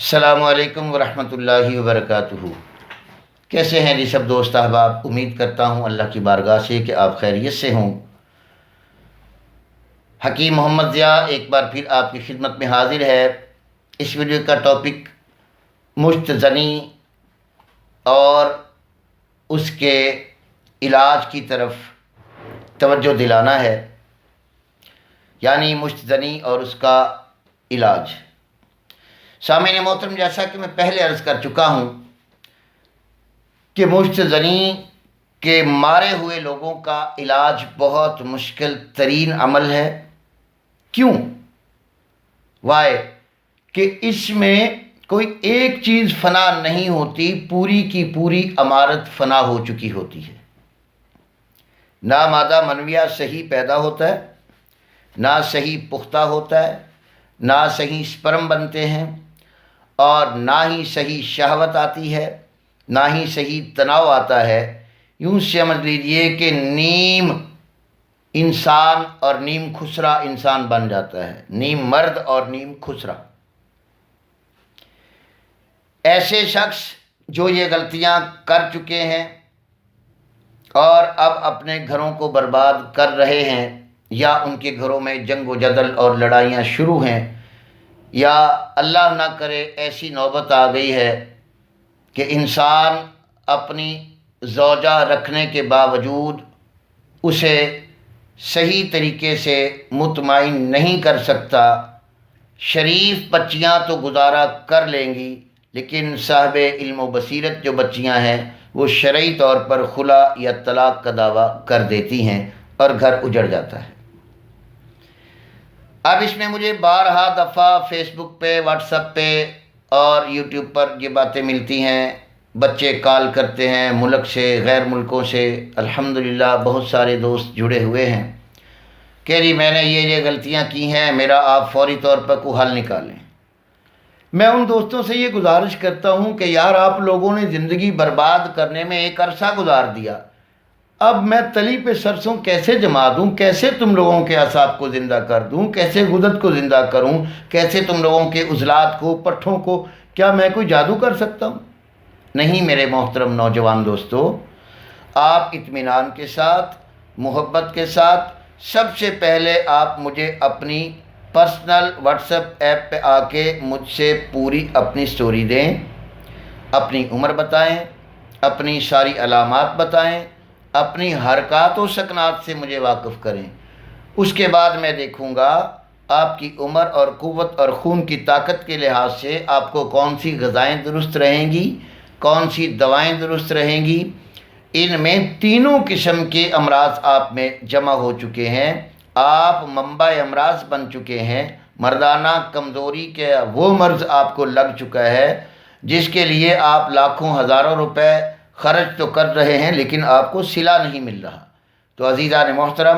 السلام علیکم ورحمۃ اللہ وبرکاتہ۔ کیسے ہیں جی سب دوست احباب؟ امید کرتا ہوں اللہ کی بارگاہ سے کہ آپ خیریت سے ہوں۔ حکیم محمد ضیاء ایک بار پھر آپ کی خدمت میں حاضر ہے۔ اس ویڈیو کا ٹاپک مشت زنی اور اس کے علاج کی طرف توجہ دلانا ہے، یعنی مشت زنی اور اس کا علاج۔ سامعین محترم، جیسا کہ میں پہلے عرض کر چکا ہوں کہ مشت زنی کے مارے ہوئے لوگوں کا علاج بہت مشکل ترین عمل ہے۔ کیوں؟ وائے کہ اس میں کوئی ایک چیز فنا نہیں ہوتی، پوری کی پوری عمارت فنا ہو چکی ہوتی ہے۔ نہ مادہ منویہ صحیح پیدا ہوتا ہے، نہ صحیح پختہ ہوتا ہے، نہ صحیح سپرم بنتے ہیں، اور نہ ہی صحیح شہوت آتی ہے، نہ ہی صحیح تناؤ آتا ہے۔ یوں سمجھ لیجئے کہ نیم انسان اور نیم خسرا انسان بن جاتا ہے، نیم مرد اور نیم خسرا۔ ایسے شخص جو یہ غلطیاں کر چکے ہیں اور اب اپنے گھروں کو برباد کر رہے ہیں، یا ان کے گھروں میں جنگ و جدل اور لڑائیاں شروع ہیں، یا اللہ نہ کرے ایسی نوبت آ گئی ہے کہ انسان اپنی زوجہ رکھنے کے باوجود اسے صحیح طریقے سے مطمئن نہیں کر سکتا۔ شریف بچیاں تو گزارا کر لیں گی، لیکن صاحب علم و بصیرت جو بچیاں ہیں وہ شرعی طور پر خلا یا طلاق کا دعویٰ کر دیتی ہیں اور گھر اجڑ جاتا ہے۔ اب اس میں مجھے بارہا دفعہ فیس بک پہ، واٹس ایپ پہ اور یوٹیوب پر یہ باتیں ملتی ہیں، بچے کال کرتے ہیں ملک سے، غیر ملکوں سے۔ الحمدللہ بہت سارے دوست جڑے ہوئے ہیں کہ جی میں نے یہ غلطیاں کی ہیں، میرا آپ فوری طور پر کوئی حل نکالیں۔ میں ان دوستوں سے یہ گزارش کرتا ہوں کہ یار آپ لوگوں نے زندگی برباد کرنے میں ایک عرصہ گزار دیا، اب میں تلی پہ سرسوں کیسے جما دوں؟ کیسے تم لوگوں کے اعصاب کو زندہ کر دوں؟ کیسے غدد کو زندہ کروں؟ کیسے تم لوگوں کے عضلات کو، پٹھوں کو؟ کیا میں کوئی جادو کر سکتا ہوں؟ نہیں میرے محترم نوجوان دوستو، آپ اطمینان کے ساتھ، محبت کے ساتھ، سب سے پہلے آپ مجھے اپنی پرسنل واٹس ایپ ایپ پہ آ کے مجھ سے پوری اپنی سٹوری دیں، اپنی عمر بتائیں، اپنی ساری علامات بتائیں، اپنی حرکات و سکنات سے مجھے واقف کریں۔ اس کے بعد میں دیکھوں گا آپ کی عمر اور قوت اور خون کی طاقت کے لحاظ سے آپ کو کون سی غذائیں درست رہیں گی، کون سی دوائیں درست رہیں گی۔ ان میں تینوں قسم کے امراض آپ میں جمع ہو چکے ہیں، آپ منبع امراض بن چکے ہیں۔ مردانہ کمزوری کے وہ مرض آپ کو لگ چکا ہے جس کے لیے آپ لاکھوں ہزاروں روپے خرچ تو کر رہے ہیں، لیکن آپ کو صلہ نہیں مل رہا۔ تو عزیزان محترم،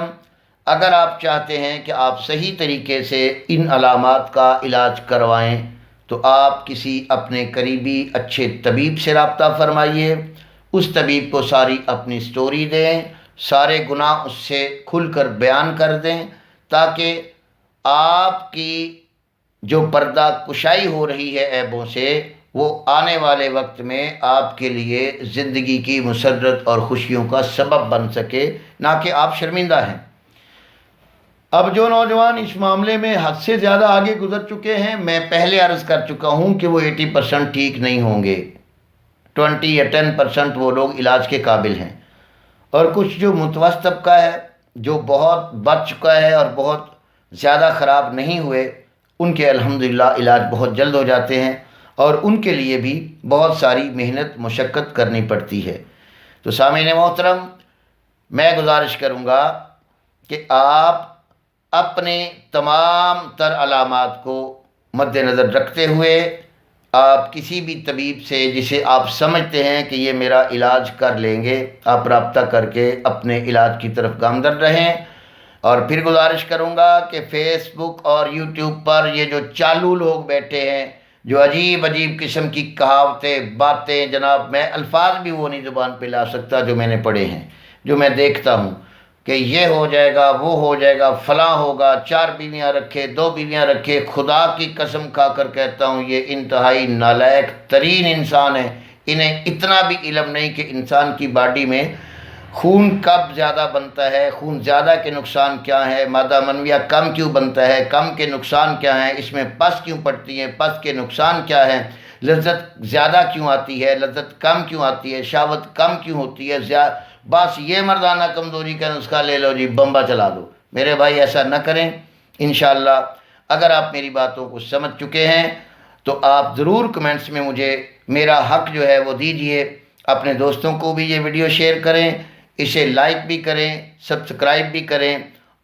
اگر آپ چاہتے ہیں کہ آپ صحیح طریقے سے ان علامات کا علاج کروائیں تو آپ کسی اپنے قریبی اچھے طبیب سے رابطہ فرمائیے، اس طبیب کو ساری اپنی سٹوری دیں، سارے گناہ اس سے کھل کر بیان کر دیں، تاکہ آپ کی جو پردہ کشائی ہو رہی ہے عیبوں سے، وہ آنے والے وقت میں آپ کے لیے زندگی کی مسرت اور خوشیوں کا سبب بن سکے، نہ کہ آپ شرمندہ ہیں۔ اب جو نوجوان اس معاملے میں حد سے زیادہ آگے گزر چکے ہیں، میں پہلے عرض کر چکا ہوں کہ وہ 80% ٹھیک نہیں ہوں گے، 20 یا 10% وہ لوگ علاج کے قابل ہیں، اور کچھ جو متوسط طبقہ ہے، جو بہت بچ چکا ہے اور بہت زیادہ خراب نہیں ہوئے، ان کے الحمدللہ علاج بہت جلد ہو جاتے ہیں، اور ان کے لیے بھی بہت ساری محنت مشقت کرنی پڑتی ہے۔ تو سامعین محترم، میں گزارش کروں گا کہ آپ اپنے تمام تر علامات کو مد نظر رکھتے ہوئے آپ کسی بھی طبیب سے جسے آپ سمجھتے ہیں کہ یہ میرا علاج کر لیں گے، آپ رابطہ کر کے اپنے علاج کی طرف گامزن رہیں۔ اور پھر گزارش کروں گا کہ فیس بک اور یوٹیوب پر یہ جو چالو لوگ بیٹھے ہیں، جو عجیب عجیب قسم کی کہاوتیں، باتیں، جناب میں الفاظ بھی وہ نہیں زبان پہ لا سکتا جو میں نے پڑھے ہیں، جو میں دیکھتا ہوں، کہ یہ ہو جائے گا، وہ ہو جائے گا، فلاں ہوگا، 4 بیویاں رکھے، 2 بیویاں رکھے، خدا کی قسم کھا کر کہتا ہوں یہ انتہائی نالائق ترین انسان ہے۔ انہیں اتنا بھی علم نہیں کہ انسان کی باڈی میں خون کب زیادہ بنتا ہے، خون زیادہ کے نقصان کیا ہے، مادہ منویہ کم کیوں بنتا ہے، کم کے نقصان کیا ہیں، اس میں پس کیوں پڑتی ہیں، پس کے نقصان کیا ہیں، لذت زیادہ کیوں آتی ہے، لذت کم کیوں آتی ہے، شہوت کم کیوں ہوتی ہے، بس یہ مردانہ کمزوری کا نسخہ لے لو جی، بمبا چلا دو۔ میرے بھائی ایسا نہ کریں انشاءاللہ۔ اگر آپ میری باتوں کو سمجھ چکے ہیں تو آپ ضرور کمنٹس میں مجھے میرا حق جو ہے وہ دیجئے۔ اپنے دوستوں کو بھی یہ ویڈیو شیئر کریں، اسے لائک بھی کریں، سبسکرائب بھی کریں،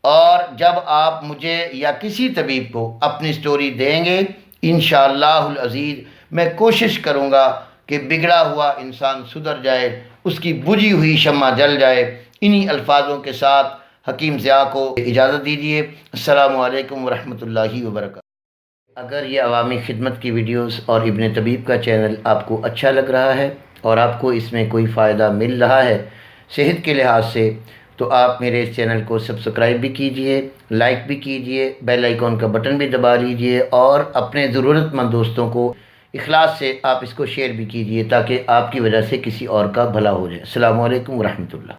اور جب آپ مجھے یا کسی طبیب کو اپنی سٹوری دیں گے انشاءاللہ العزیز میں کوشش کروں گا کہ بگڑا ہوا انسان سدھر جائے، اس کی بجھی ہوئی شمع جل جائے۔ انہی الفاظوں کے ساتھ حکیم ضیاء کو اجازت دیجیے۔ السلام علیکم ورحمۃ اللہ وبرکاتہ۔ اگر یہ عوامی خدمت کی ویڈیوز اور ابن طبیب کا چینل آپ کو اچھا لگ رہا ہے اور آپ کو اس میں کوئی فائدہ مل رہا ہے صحت کے لحاظ سے، تو آپ میرے اس چینل کو سبسکرائب بھی کیجئے، لائک بھی کیجئے، بیل آئیکن کا بٹن بھی دبا لیجئے، اور اپنے ضرورت مند دوستوں کو اخلاص سے آپ اس کو شیئر بھی کیجئے تاکہ آپ کی وجہ سے کسی اور کا بھلا ہو جائے۔ السلام علیکم ورحمۃ اللہ۔